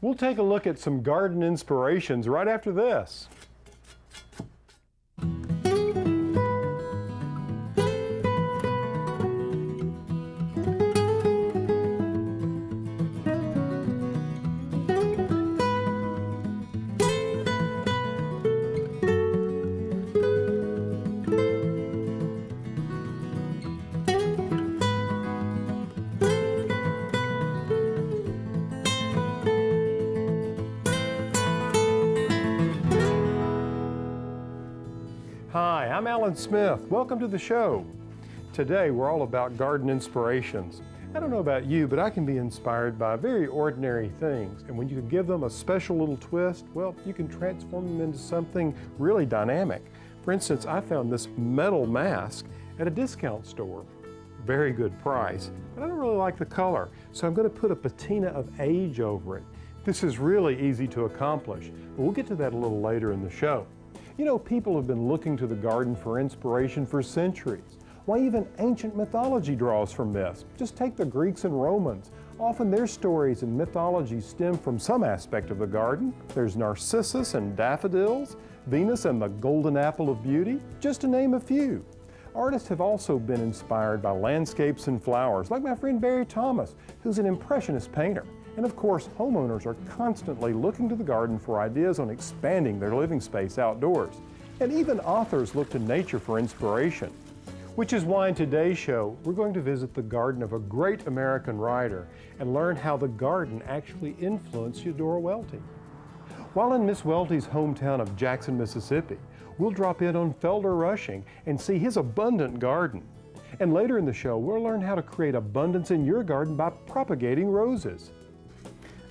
We'll take a look at some garden inspirations right after this. Hi, I'm Alan Smith. Welcome to the show. Today we're all about garden inspirations. I don't know about you, but I can be inspired by very ordinary things. And when you can give them a special little twist, well, you can transform them into something really dynamic. For instance, I found this metal mask at a discount store. Very good price, but I don't really like the color, so I'm going to put a patina of age over it. This is really easy to accomplish, but we'll get to that a little later in the show. You know, people have been looking to the garden for inspiration for centuries. Why, even ancient mythology draws from this. Just take the Greeks and Romans. Often their stories and mythology stem from some aspect of the garden. There's Narcissus and daffodils, Venus and the golden apple of beauty, just to name a few. Artists have also been inspired by landscapes and flowers, like my friend Barry Thomas, who's an impressionist painter. And of course, homeowners are constantly looking to the garden for ideas on expanding their living space outdoors. And even authors look to nature for inspiration. Which is why in today's show, we're going to visit the garden of a great American writer and learn how the garden actually influenced Eudora Welty. While in Miss Welty's hometown of Jackson, Mississippi, we'll drop in on Felder Rushing and see his abundant garden. And later in the show, we'll learn how to create abundance in your garden by propagating roses.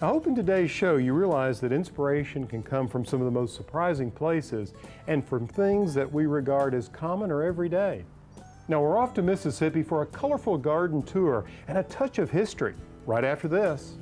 I hope in today's show you realize that inspiration can come from some of the most surprising places and from things that we regard as common or everyday. Now we're off to Mississippi for a colorful garden tour and a touch of history right after this.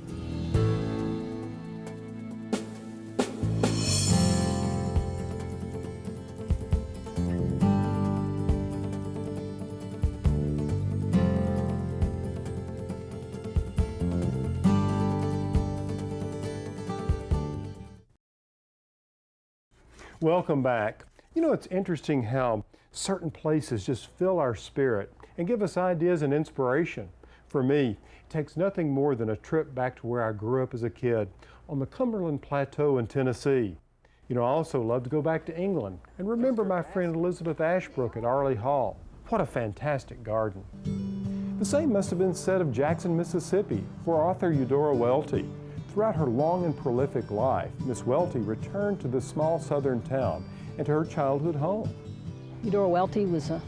Welcome back. You know, it's interesting how certain places just fill our spirit and give us ideas and inspiration. For me, it takes nothing more than a trip back to where I grew up as a kid on the Cumberland Plateau in Tennessee. You know, I also love to go back to England and remember my friend Elizabeth Ashbrook at Arley Hall. What a fantastic garden. The same must have been said of Jackson, Mississippi for author Eudora Welty. Throughout her long and prolific life, Miss Welty returned to this small southern town and to her childhood home. Eudora Welty was a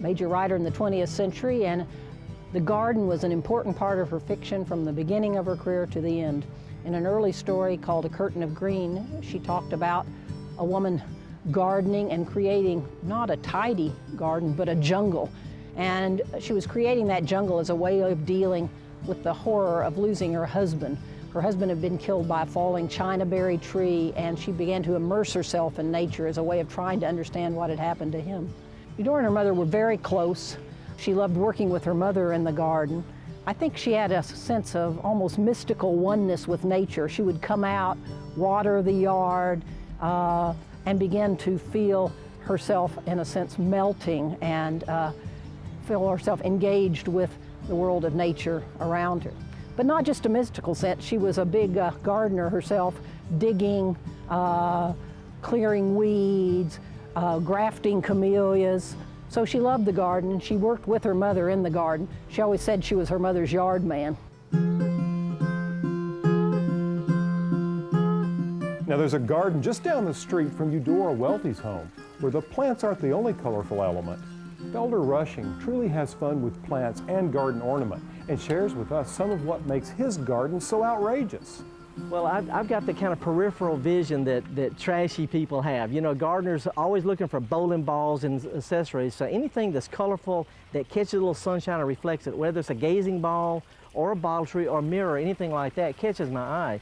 major writer in the 20th century, and the garden was an important part of her fiction from the beginning of her career to the end. In an early story called A Curtain of Green, she talked about a woman gardening and creating not a tidy garden, but a jungle. And she was creating that jungle as a way of dealing with the horror of losing her husband. Her husband had been killed by a falling chinaberry tree, and she began to immerse herself in nature as a way of trying to understand what had happened to him. Eudora and her mother were very close. She loved working with her mother in the garden. I think she had a sense of almost mystical oneness with nature. She would come out, water the yard, and begin to feel herself, in a sense, melting and feel herself engaged with the world of nature around her. But not just a mystical sense. She was a big gardener herself, digging, clearing weeds, grafting camellias. So she loved the garden. She worked with her mother in the garden. She always said she was her mother's yard man. Now there's a garden just down the street from Eudora Welty's home where the plants aren't the only colorful element. Felder Rushing truly has fun with plants and garden ornament and shares with us some of what makes his garden so outrageous. Well, I've got the kind of peripheral vision that trashy people have. You know, gardeners are always looking for bowling balls and accessories, so anything that's colorful, that catches a little sunshine or reflects it, whether it's a gazing ball or a bottle tree or a mirror, anything like that catches my eye.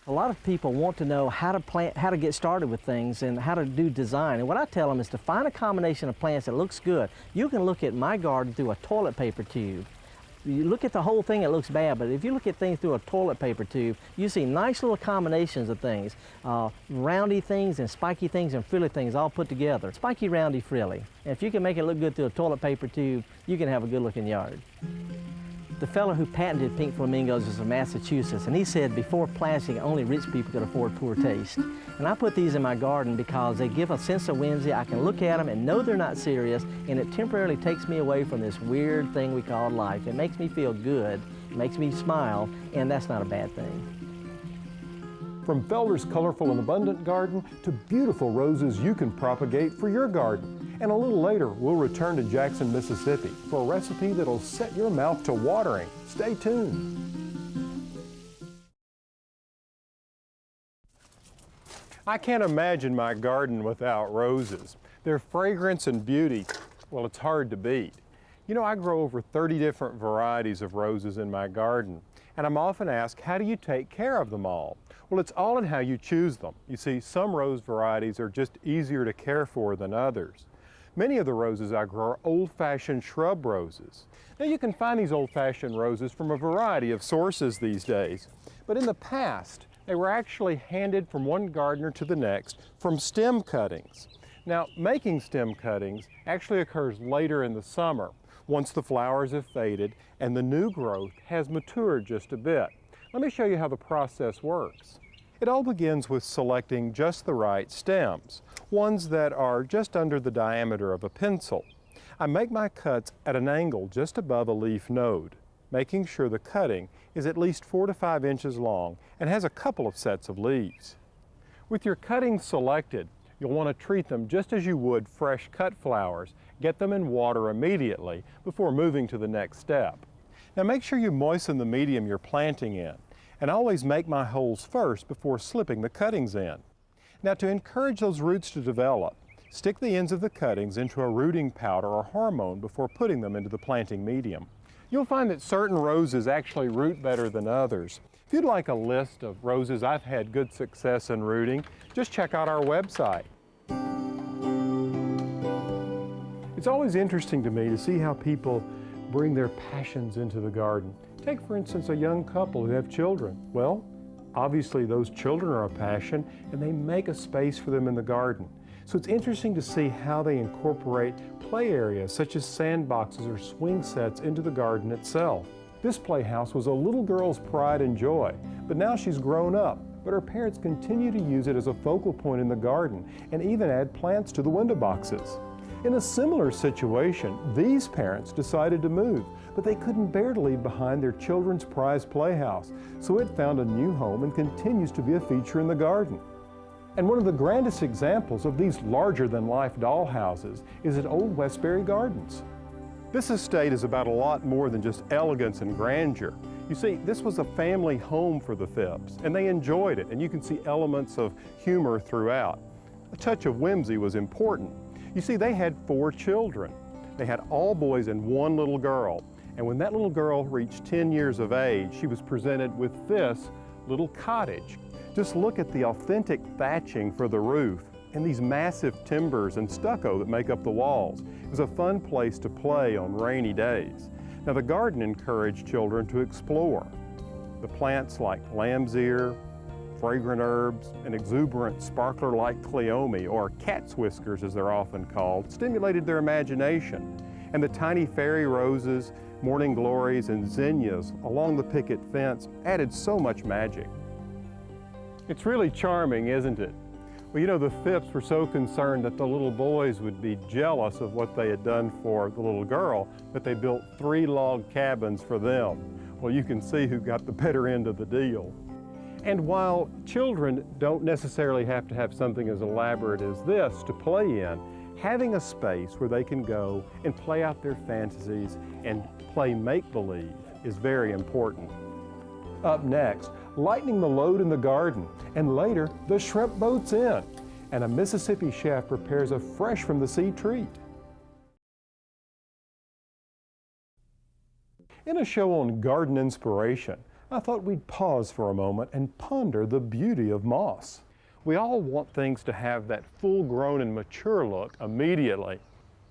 A lot of people want to know how to plant, how to get started with things and how to do design. And what I tell them is to find a combination of plants that looks good. You can look at my garden through a toilet paper tube. You look at the whole thing, it looks bad, but if you look at things through a toilet paper tube, you see nice little combinations of things, roundy things and spiky things and frilly things all put together. Spiky, roundy, frilly. And if you can make it look good through a toilet paper tube, you can have a good looking yard. The fellow who patented pink flamingos is from Massachusetts, and he said before plastic, only rich people could afford poor taste. And I put these in my garden because they give a sense of whimsy. I can look at them and know they're not serious, and it temporarily takes me away from this weird thing we call life. It makes me feel good, it makes me smile, and that's not a bad thing. From Felder's colorful and abundant garden to beautiful roses you can propagate for your garden. And a little later, we'll return to Jackson, Mississippi for a recipe that'll set your mouth to watering. Stay tuned. I can't imagine my garden without roses. Their fragrance and beauty, well, it's hard to beat. You know, I grow over 30 different varieties of roses in my garden, and I'm often asked, how do you take care of them all? Well, it's all in how you choose them. You see, some rose varieties are just easier to care for than others. Many of the roses I grow are old-fashioned shrub roses. Now, you can find these old-fashioned roses from a variety of sources these days, but in the past, they were actually handed from one gardener to the next from stem cuttings. Now, making stem cuttings actually occurs later in the summer, once the flowers have faded and the new growth has matured just a bit. Let me show you how the process works. It all begins with selecting just the right stems, ones that are just under the diameter of a pencil. I make my cuts at an angle just above a leaf node, making sure the cutting is at least 4 to 5 inches long and has a couple of sets of leaves. With your cuttings selected, you'll want to treat them just as you would fresh cut flowers. Get them in water immediately before moving to the next step. Now make sure you moisten the medium you're planting in, and always make my holes first before slipping the cuttings in. Now, to encourage those roots to develop, stick the ends of the cuttings into a rooting powder or hormone before putting them into the planting medium. You'll find that certain roses actually root better than others. If you'd like a list of roses I've had good success in rooting, just check out our website. It's always interesting to me to see how people bring their passions into the garden. Take, for instance, a young couple who have children. Well, obviously those children are a passion, and they make a space for them in the garden. So it's interesting to see how they incorporate play areas such as sandboxes or swing sets into the garden itself. This playhouse was a little girl's pride and joy, but now she's grown up, but her parents continue to use it as a focal point in the garden and even add plants to the window boxes. In a similar situation, these parents decided to move, but they couldn't bear to leave behind their children's prized playhouse, so it found a new home and continues to be a feature in the garden. And one of the grandest examples of these larger-than-life dollhouses is at Old Westbury Gardens. This estate is about a lot more than just elegance and grandeur. You see, this was a family home for the Phipps, and they enjoyed it, and you can see elements of humor throughout. A touch of whimsy was important. You see, they had 4 children. They had all boys and 1 little girl. And when that little girl reached 10 years of age, she was presented with this little cottage. Just look at the authentic thatching for the roof and these massive timbers and stucco that make up the walls. It was a fun place to play on rainy days. Now, the garden encouraged children to explore. The plants like lamb's ear, fragrant herbs, and exuberant sparkler like cleome, or cat's whiskers as they're often called, stimulated their imagination. And the tiny fairy roses, morning glories, and zinnias along the picket fence added so much magic. It's really charming, isn't it? Well, you know, the Phipps were so concerned that the little boys would be jealous of what they had done for the little girl that they built 3 log cabins for them. Well, you can see who got the better end of the deal. And while children don't necessarily have to have something as elaborate as this to play in, having a space where they can go and play out their fantasies and play make-believe is very important. Up next, lightening the load in the garden, and later, the shrimp boat's in, and a Mississippi chef prepares a fresh from the sea treat. In a show on garden inspiration, I thought we'd pause for a moment and ponder the beauty of moss. We all want things to have that full-grown and mature look immediately.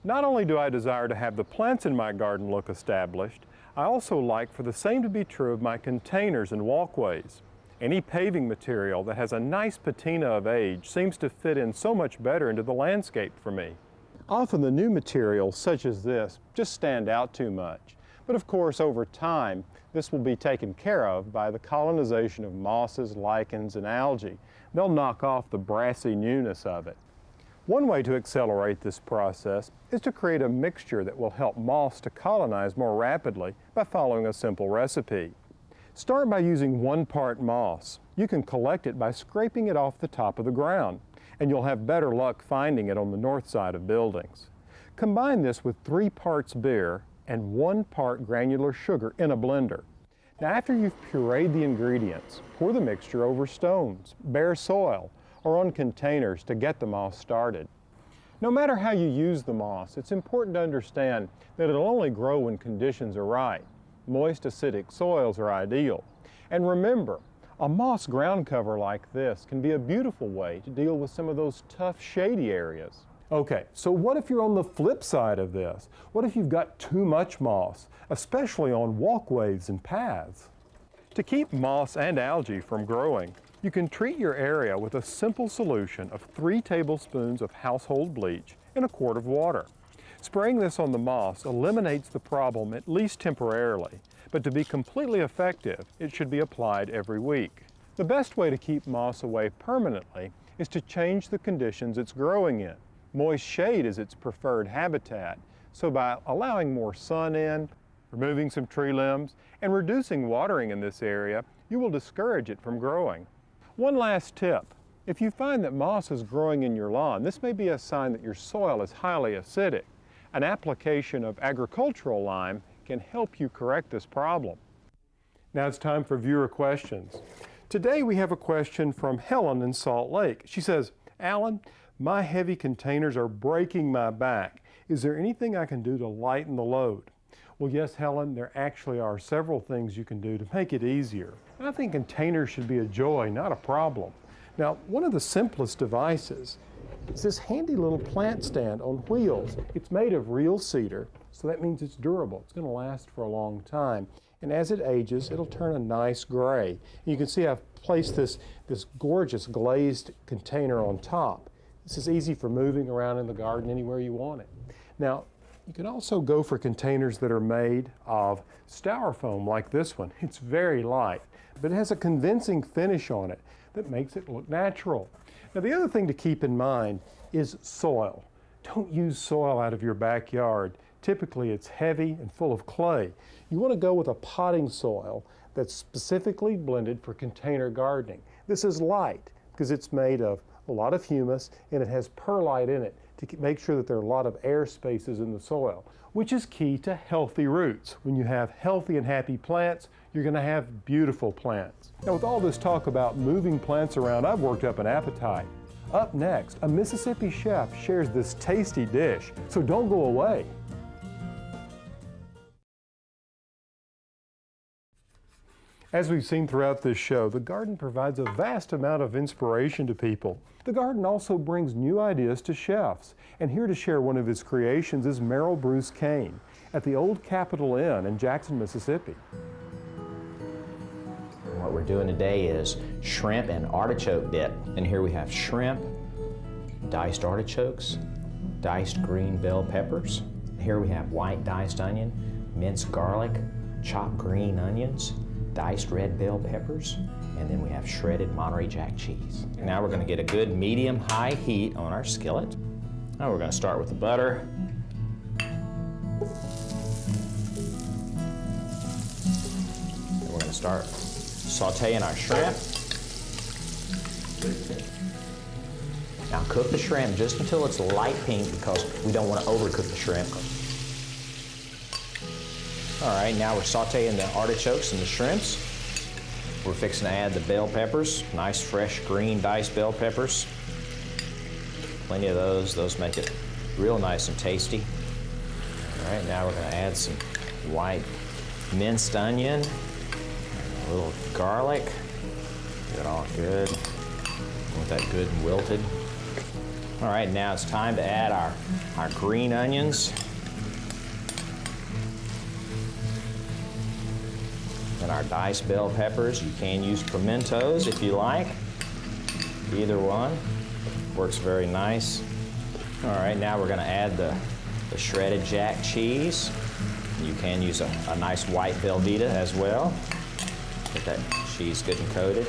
Not only do I desire to have the plants in my garden look established, I also like for the same to be true of my containers and walkways. Any paving material that has a nice patina of age seems to fit in so much better into the landscape for me. Often the new materials, such as this, just stand out too much. But of course, over time, this will be taken care of by the colonization of mosses, lichens, and algae. They'll knock off the brassy newness of it. One way to accelerate this process is to create a mixture that will help moss to colonize more rapidly by following a simple recipe. Start by using 1 part moss. You can collect it by scraping it off the top of the ground, and you'll have better luck finding it on the north side of buildings. Combine this with 3 parts beer and 1 part granular sugar in a blender. Now, after you've pureed the ingredients, pour the mixture over stones, bare soil, or on containers to get the moss started. No matter how you use the moss, it's important to understand that it'll only grow when conditions are right. Moist, acidic soils are ideal. And remember, a moss ground cover like this can be a beautiful way to deal with some of those tough, shady areas. Okay, so what if you're on the flip side of this? What if you've got too much moss, especially on walkways and paths? To keep moss and algae from growing, you can treat your area with a simple solution of 3 tablespoons of household bleach in a quart of water. Spraying this on the moss eliminates the problem at least temporarily, but to be completely effective, it should be applied every week. The best way to keep moss away permanently is to change the conditions it's growing in. Moist shade is its preferred habitat, so by allowing more sun in, removing some tree limbs, and reducing watering in this area, you will discourage it from growing. One last tip. If you find that moss is growing in your lawn, this may be a sign that your soil is highly acidic. An application of agricultural lime can help you correct this problem. Now it's time for viewer questions. Today we have a question from Helen in Salt Lake. She says, Alan, my heavy containers are breaking my back. Is there anything I can do to lighten the load? Well, yes, Helen, there actually are several things you can do to make it easier. And I think containers should be a joy, not a problem. Now, one of the simplest devices is this handy little plant stand on wheels. It's made of real cedar, so that means it's durable. It's going to last for a long time. And as it ages, it'll turn a nice gray. And you can see I've placed this gorgeous glazed container on top. This is easy for moving around in the garden anywhere you want it. Now, you can also go for containers that are made of styrofoam like this one. It's very light, but it has a convincing finish on it that makes it look natural. Now, the other thing to keep in mind is soil. Don't use soil out of your backyard. Typically, it's heavy and full of clay. You want to go with a potting soil that's specifically blended for container gardening. This is light because it's made of a lot of humus and it has perlite in it to make sure that there are a lot of air spaces in the soil, which is key to healthy roots. When you have healthy and happy plants, you're going to have beautiful plants. Now, with all this talk about moving plants around, I've worked up an appetite. Up next, a Mississippi chef shares this tasty dish, so don't go away. As we've seen throughout this show, the garden provides a vast amount of inspiration to people. The garden also brings new ideas to chefs, and here to share one of his creations is Merrill Bruce Kane at the Old Capitol Inn in Jackson, Mississippi. What we're doing today is shrimp and artichoke dip. And here we have shrimp, diced artichokes, diced green bell peppers. Here we have white diced onion, minced garlic, chopped green onions, diced red bell peppers, and then we have shredded Monterey Jack cheese. Now we're going to get a good medium-high heat on our skillet. Now we're going to start with the butter. Then we're going to start sauteing our shrimp. Now cook the shrimp just until it's light pink because we don't want to overcook the shrimp. All right, now we're sauteing the artichokes and the shrimps. We're fixing to add the bell peppers, nice fresh green diced bell peppers. Plenty of those. Those make it real nice and tasty. All right, now we're going to add some white minced onion, a little garlic. Get it all good. Want that good and wilted. All right, now it's time to add our green onions. and our diced bell peppers. You can use pimentos if you like. Either one works very nice. All right, now we're gonna add the shredded jack cheese. You can use a nice white Velveeta as well. Get that cheese good and coated.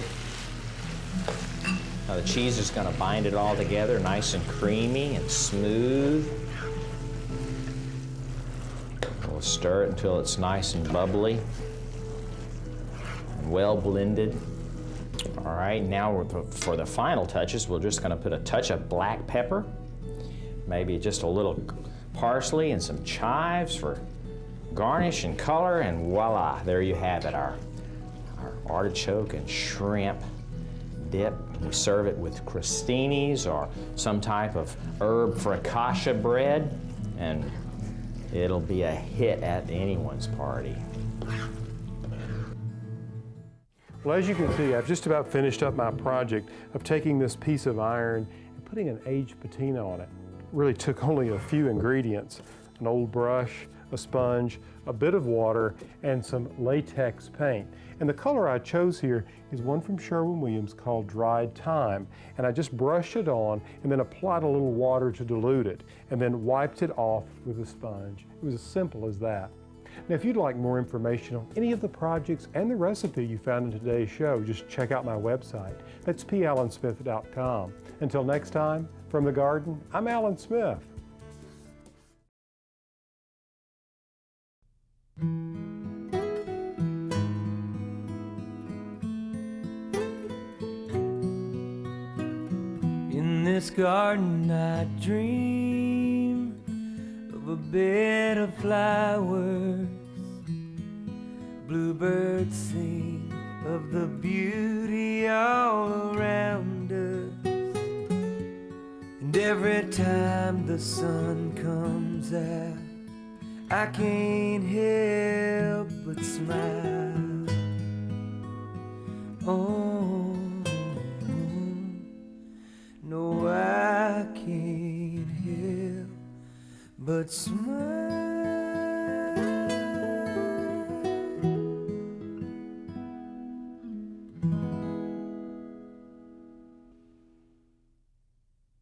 Now the cheese is gonna bind it all together, nice and creamy and smooth. We'll stir it until it's nice and bubbly and well blended. All right, now for the final touches, we're just gonna put a touch of black pepper, maybe just a little parsley and some chives for garnish and color, and voila, there you have it, our artichoke and shrimp dip. We serve it with crostinis or some type of herb focaccia bread, and it'll be a hit at anyone's party. Well, as you can see, I've just about finished up my project of taking this piece of iron and putting an aged patina on it. It really took only a few ingredients: an old brush, a sponge, a bit of water, and some latex paint. And the color I chose here is one from Sherwin-Williams called Dried Thyme. And I just brushed it on and then applied a little water to dilute it, and then wiped it off with a sponge. It was as simple as that. Now, if you'd like more information on any of the projects and the recipe you found in today's show, just check out my website. That's pallansmith.com. Until next time, from the garden, I'm Alan Smith. In this garden I dream of a bed of flowers. Bluebirds sing of the beauty all around us. And every time the sun comes out, I can't help but smile. Oh, no, I can't help but smile.